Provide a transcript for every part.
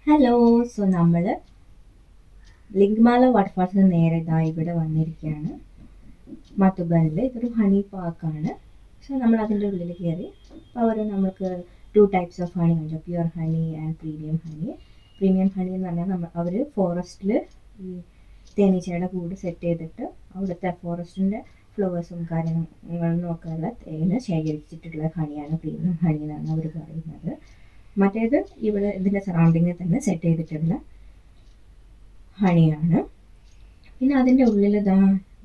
Hello. So നമ്മൾ ലിംഗ്മാല വാട്ടർഫാൾസിന് നേരെ ഇതാ ഇവിടെ വന്നിരിക്കുകയാണ്. മധുബനിൽ ഇതൊരു ഹണി പാർക്കാണ്. സോ നമ്മൾ അതിൻ്റെ ഉള്ളിൽ കയറി. അവർ നമുക്ക് 2 ടൈപ്സ് ഓഫ് ഹണി ഉണ്ട്, pure honey and premium honey. Premium honey എന്ന് പറഞ്ഞാൽ അവർ ഫോറസ്റ്റിൽ ഈ തേനീച്ചയുടെ കൂട് സെറ്റ് ചെയ്തിട്ട് അവിടുത്തെ ഫോറസ്റ്റിൻ്റെ ഫ്ലവേഴ്സും കാര്യങ്ങളും ഒക്കെ ഉള്ള തേന് ശേഖരിച്ചിട്ടുള്ള ഹണിയാണ് പ്രീമിയം ഹണി എന്നാണ് അവർ പറയുന്നത്. മറ്റേത് ഇവിടെ ഇതിൻ്റെ സറൗണ്ടിങ്ങിൽ തന്നെ സെറ്റ് ചെയ്തിട്ടുള്ള ഹണിയാണ്. പിന്നെ അതിൻ്റെ ഉള്ളിൽ ഇതാ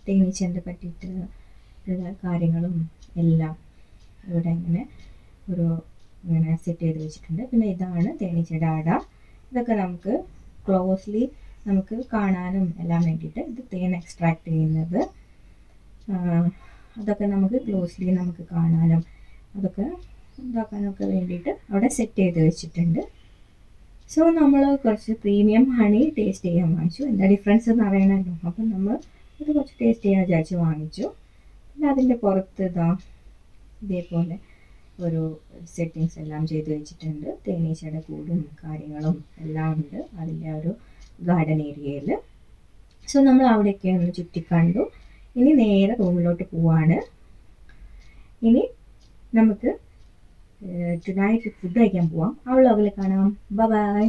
തേനീച്ചേൻ്റെ പറ്റിയിട്ടുള്ള കാര്യങ്ങളും എല്ലാം ഇവിടെ ഇങ്ങനെ ഇങ്ങനെ സെറ്റ് ചെയ്ത് വെച്ചിട്ടുണ്ട്. പിന്നെ ഇതാണ് തേനീച്ചയുടെ അട. ഇതൊക്കെ നമുക്ക് ക്ലോസ്ലി നമുക്ക് കാണാനും എല്ലാം വേണ്ടിയിട്ട് ഇത് തേൻ എക്സ്ട്രാക്ട് ചെയ്യുന്നത്, അതൊക്കെ നമുക്ക് ക്ലോസ്ലി നമുക്ക് കാണാനും അതൊക്കെ ഉണ്ടാക്കാനൊക്കെ വേണ്ടിയിട്ട് അവിടെ സെറ്റ് ചെയ്ത് വെച്ചിട്ടുണ്ട്. സോ നമ്മൾ കുറച്ച് പ്രീമിയം ഹണി ടേസ്റ്റ് ചെയ്യാൻ വാങ്ങിച്ചു. എന്താ ഡിഫറൻസ് എന്ന് അറിയണമല്ലോ. അപ്പം നമ്മൾ അത് കുറച്ച് ടേസ്റ്റ് ചെയ്യാൻ വിചാരിച്ച് വാങ്ങിച്ചു. പിന്നെ അതിൻ്റെ പുറത്ത് ഇതേപോലെ ഒരു സെറ്റിങ്സ് എല്ലാം ചെയ്ത് വെച്ചിട്ടുണ്ട്. തേനീച്ചയുടെ കൂടും കാര്യങ്ങളും എല്ലാം ഉണ്ട് അതിൻ്റെ ഒരു ഗാർഡൻ ഏരിയയിൽ. സോ നമ്മൾ അവിടെയൊക്കെ ഒന്ന് ചുറ്റിക്കണ്ടു. ഇനി നേരെ റൂമിലോട്ട് പോവാണ്. ഇനി നമുക്ക് ടുനൈറ്റ് ഫുഡ് കഴിക്കാൻ പോവാം. ആ വ്ളോഗിൽ കാണാം. ബൈ.